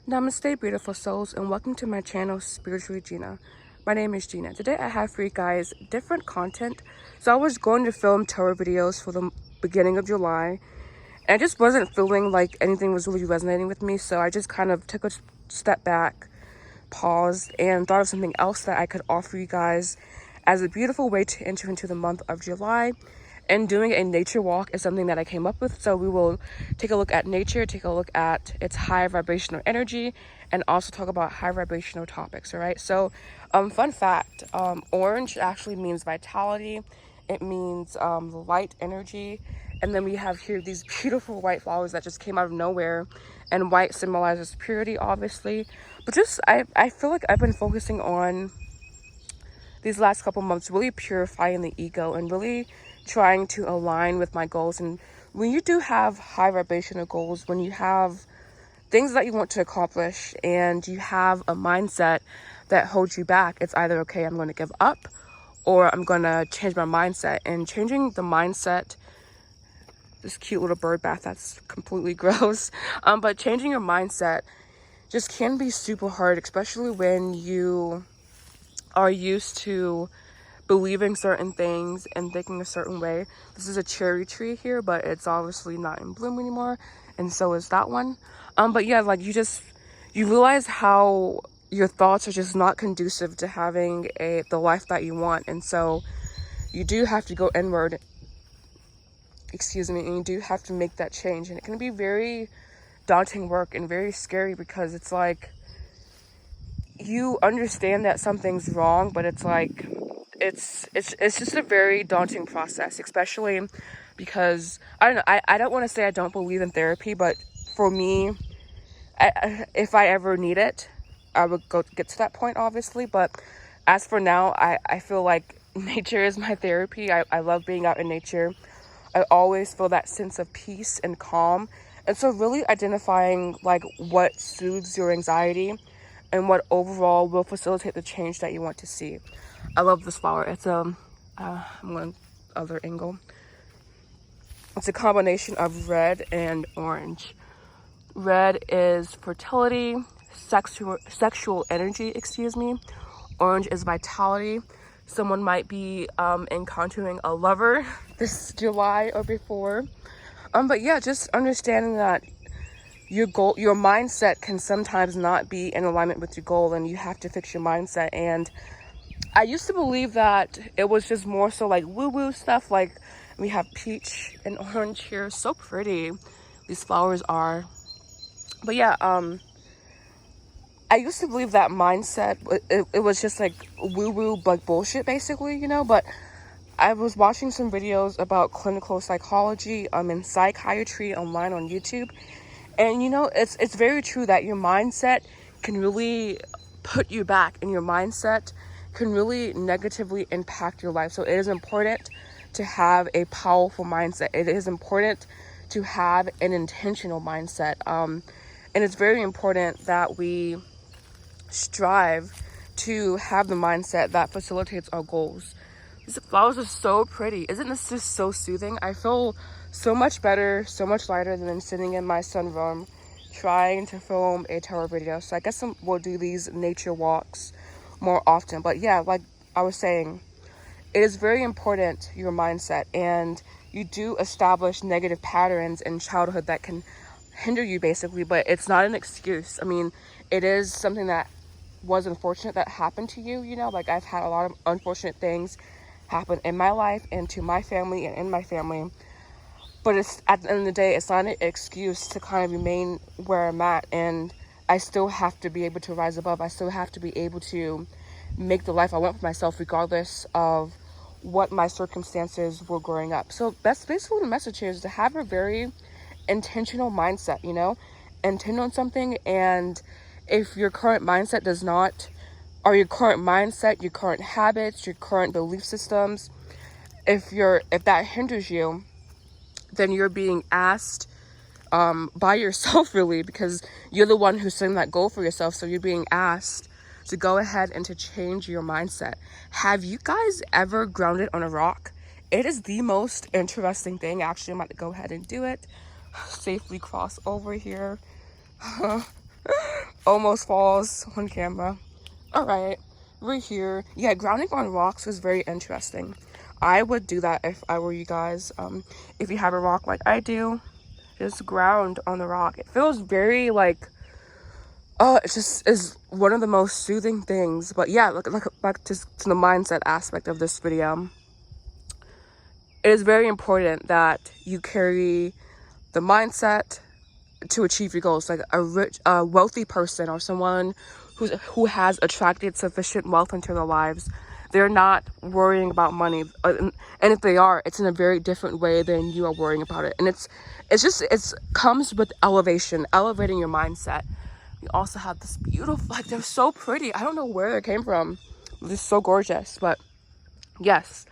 Namaste, beautiful souls, and welcome to my channel, Spiritually Gina. My name is Gina. Today I have for you guys different content. So I was going to film tarot videos for the beginning of July, and I just wasn't feeling like anything was really resonating with me, so I just kind of took a step back, paused, and thought of something else that I could offer you guys as a beautiful way to enter into the month of July. And doing a nature walk is something that I came up with. So we will take a look at nature, take a look at its high vibrational energy, and also talk about high vibrational topics, all right? So fun fact, orange actually means vitality. It means light energy. And then we have here these beautiful white flowers that just came out of nowhere. And white symbolizes purity, obviously. But just, I feel like I've been focusing on these last couple months really purifying the ego and really trying to align with my goals. And when you do have high vibrational goals, when you have things that you want to accomplish and you have a mindset that holds you back, it's either, okay, I'm going to give up, or I'm going to change my mindset. And changing the mindset, this cute little bird bath, that's completely gross, but changing your mindset just can be super hard, especially when you are used to believing certain things and thinking a certain way. This is a cherry tree here, but it's obviously not in bloom anymore, and so is that one. But yeah, like you realize how your thoughts are just not conducive to having the life that you want, and so you do have to go inward, and you do have to make that change. And it can be very daunting work and very scary, because it's like you understand that something's wrong, but it's like it's just a very daunting process, especially because I don't know, I don't want to say I don't believe in therapy, but for me, if I ever need it, I would get to that point, obviously. But as for now, I feel like nature is my therapy. I love being out in nature. I always feel that sense of peace and calm, and so really identifying like what soothes your anxiety and what overall will facilitate the change that you want to see. I love this flower. It's I'm going other angle. It's a combination of red and orange. Red is fertility, sexual energy, Orange is vitality. Someone might be encountering a lover this July or before. But yeah, just understanding that your mindset can sometimes not be in alignment with your goal, and you have to fix your mindset. And I used to believe that it was just more so like woo-woo stuff. Like we have peach and orange here, so pretty these flowers are. But yeah, I used to believe that mindset, it was just like woo-woo, like bullshit, basically, but I was watching some videos about clinical psychology and psychiatry online on YouTube. And it's very true that your mindset can really put you back, and your mindset can really negatively impact your life. So it is important to have a powerful mindset. It is important to have an intentional mindset. And it's very important that we strive to have the mindset that facilitates our goals. These flowers are so pretty. Isn't this just so soothing? I feel so much better, so much lighter than sitting in my sunroom trying to film a tarot video. So I guess we'll do these nature walks more often. But yeah, like I was saying, it is very important, your mindset, and you do establish negative patterns in childhood that can hinder you, basically, but it's not an excuse. I mean, it is something that was unfortunate that happened to you. Like I've had a lot of unfortunate things happen in my life and to my family and in my family, but it's at the end of the day, it's not an excuse to kind of remain where I'm at. And I still have to be able to rise above. I still have to be able to make the life I want for myself, regardless of what my circumstances were growing up. So that's basically the message here, is to have a very intentional mindset, intend on something. And if your current mindset does not, or your current mindset, your current habits, your current belief systems, if that hinders you, then you're being asked by yourself, really, because you're the one who's setting that goal for yourself. So you're being asked to go ahead and to change your mindset. Have you guys ever grounded on a rock? It is the most interesting thing. Actually, I'm about to go ahead and do it. Safely cross over here. almost falls on camera. All right, we're here. Yeah, grounding on rocks is very interesting. I would do that if I were you guys. If you have a rock like I do, just ground on the rock. It feels very like, it just is one of the most soothing things. But yeah, like just to the mindset aspect of this video, it is very important that you carry the mindset to achieve your goals. Like a wealthy person or someone who has attracted sufficient wealth into their lives, they're not worrying about money, and if they are, it's in a very different way than you are worrying about it. And it's comes with elevating your mindset. We also have this beautiful, like, they're so pretty. I don't know where they came from. They're so gorgeous. But yes,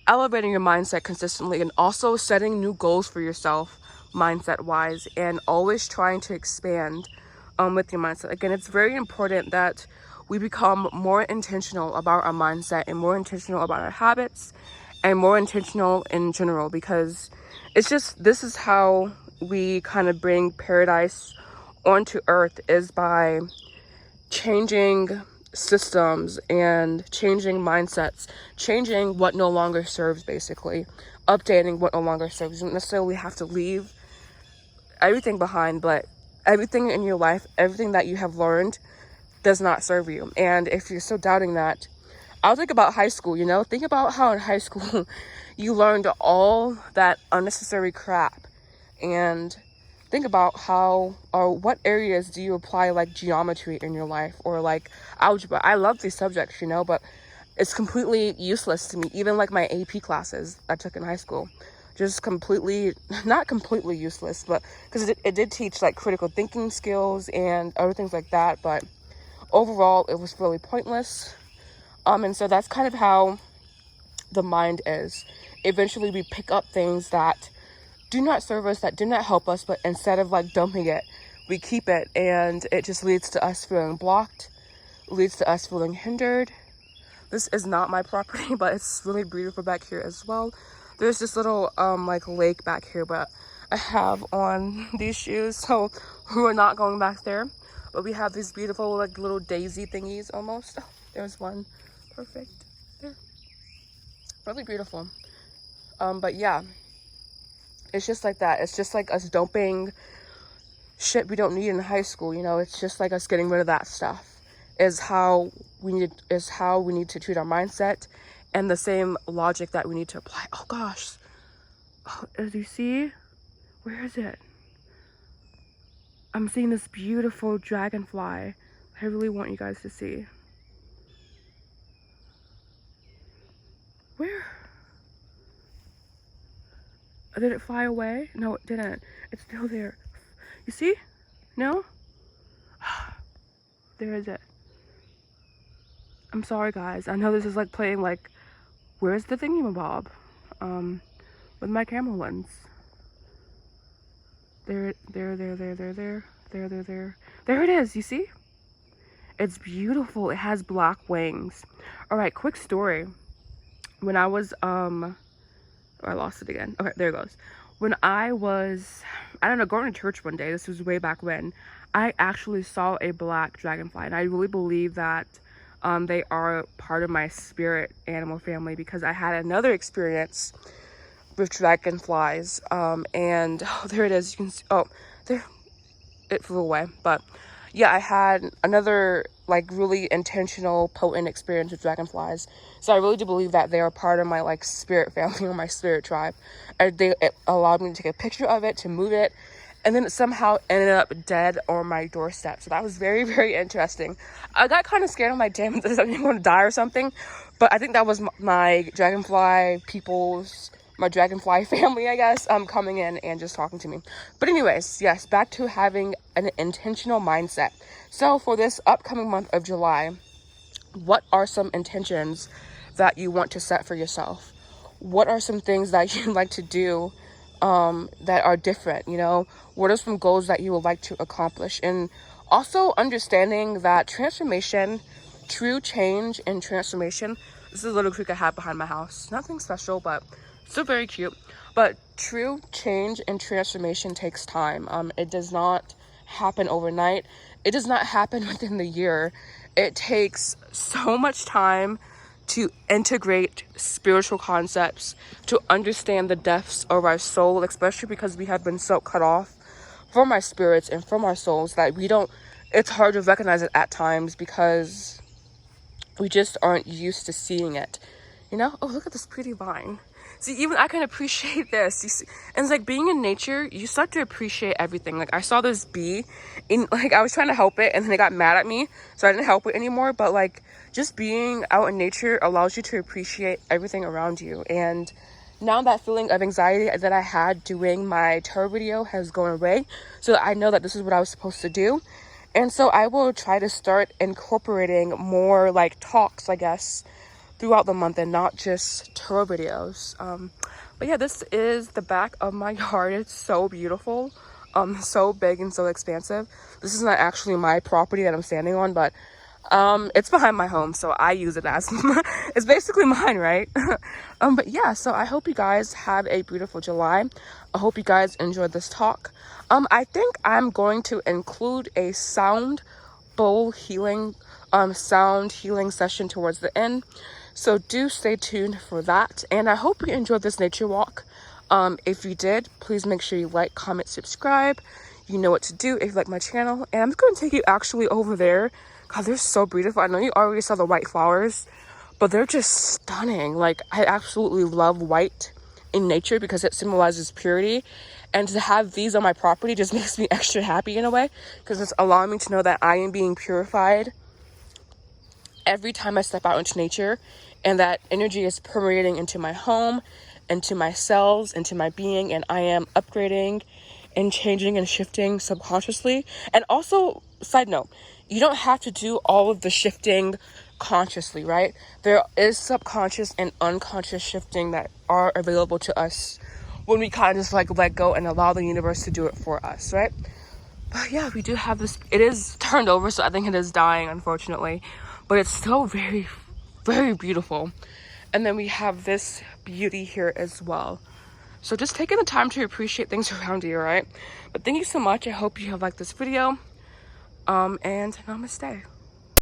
elevating your mindset consistently, and also setting new goals for yourself mindset wise, and always trying to expand with your mindset. Again, it's very important that we become more intentional about our mindset, and more intentional about our habits, and more intentional in general, because it's just, this is how we kind of bring paradise onto earth, is by changing systems and changing mindsets, changing what no longer serves, basically updating what no longer serves. You don't necessarily have to leave everything behind, but everything in your life, everything that you have learned does not serve you. And if you're still doubting that, I'll think about high school. Think about how in high school you learned all that unnecessary crap, and think about how, or what areas do you apply like geometry in your life, or like algebra. I love these subjects, but it's completely useless to me. Even like my AP classes I took in high school, just completely, not completely useless, but because it did teach like critical thinking skills and other things like that, but overall it was really pointless. And so that's kind of how the mind is. Eventually we pick up things that do not serve us, that do not help us, but instead of like dumping it, we keep it, and it just leads to us feeling blocked, leads to us feeling hindered. This is not my property, but it's really beautiful back here as well. There's this little like lake back here, but I have on these shoes, so we're not going back there. But we have these beautiful like little daisy thingies almost. Oh, there's one. Perfect. There. Really beautiful. But yeah, it's just like that. It's just like us dumping shit we don't need in high school. It's just like us getting rid of that stuff is how we need to treat our mindset, and the same logic that we need to apply. Oh gosh, as you see, where is it? I'm seeing this beautiful dragonfly. I really want you guys to see. Where? Did it fly away? No, it didn't. It's still there. You see? No? There is it. I'm sorry guys. I know this is like playing like, where's the thingamabob? With my camera lens. There. There it is, you see? It's beautiful. It has black wings. Alright, quick story. When I was, I lost it again. Okay, there it goes. When I was, I don't know, going to church one day, this was way back when, I actually saw a black dragonfly, and I really believe that they are part of my spirit animal family, because I had another experience with dragonflies, and oh, there it is. You can see, oh, there, it flew away. But yeah, I had another like really intentional, potent experience with dragonflies. So I really do believe that they are part of my like spirit family, or my spirit tribe. And it allowed me to take a picture of it, to move it, and then it somehow ended up dead on my doorstep. So that was very, very interesting. I got kind of scared. I'm like, damn, is it going to die or something? But I think that was my dragonfly my dragonfly family, I guess, coming in and just talking to me. But anyways, yes, back to having an intentional mindset. So for this upcoming month of July, what are some intentions that you want to set for yourself? What are some things that you'd like to do that are different? What are some goals that you would like to accomplish? And also understanding that transformation, true change and transformation, this is a little creek I have behind my house. Nothing special, but still very cute. But true change and transformation takes time. It does not happen overnight. It does not happen within the year. It takes so much time to integrate spiritual concepts, to understand the depths of our soul, especially because we have been so cut off from our spirits and from our souls that it's hard to recognize it at times because we just aren't used to seeing it. Oh, look at this pretty vine. See, even I can appreciate this. You see, and it's like being in nature, you start to appreciate everything. Like I saw this bee and like I was trying to help it and then it got mad at me, so I didn't help it anymore. But like just being out in nature allows you to appreciate everything around you. And now that feeling of anxiety that I had doing my tarot video has gone away. So I know that this is what I was supposed to do. And so I will try to start incorporating more like talks, I guess, throughout the month and not just tarot videos. But yeah, this is the back of my yard. It's so beautiful, so big and so expansive. This is not actually my property that I'm standing on, but it's behind my home, so I use it as it's basically mine, right? But yeah, so I hope you guys have a beautiful July. I hope you guys enjoyed this talk. I think I'm going to include a sound bowl healing session towards the end, so do stay tuned for that. And I hope you enjoyed this nature walk. If you did, please make sure you like, comment, subscribe. You know what to do if you like my channel. And I'm just going to take you actually over there. God, they're so beautiful. I know you already saw the white flowers, but they're just stunning. Like, I absolutely love white in nature because it symbolizes purity. And to have these on my property just makes me extra happy in a way, because it's allowing me to know that I am being purified every time I step out into nature, and that energy is permeating into my home, into my cells, into my being, and I am upgrading and changing and shifting subconsciously. And also, side note, you don't have to do all of the shifting consciously, right? There is subconscious and unconscious shifting that are available to us when we kind of just like let go and allow the universe to do it for us, right? But yeah, we do have this. It is turned over, so I think it is dying, unfortunately, but it's still very, very beautiful. And then we have this beauty here as well. So just taking the time to appreciate things around you, right? But thank you so much. I hope you have liked this video. And namaste.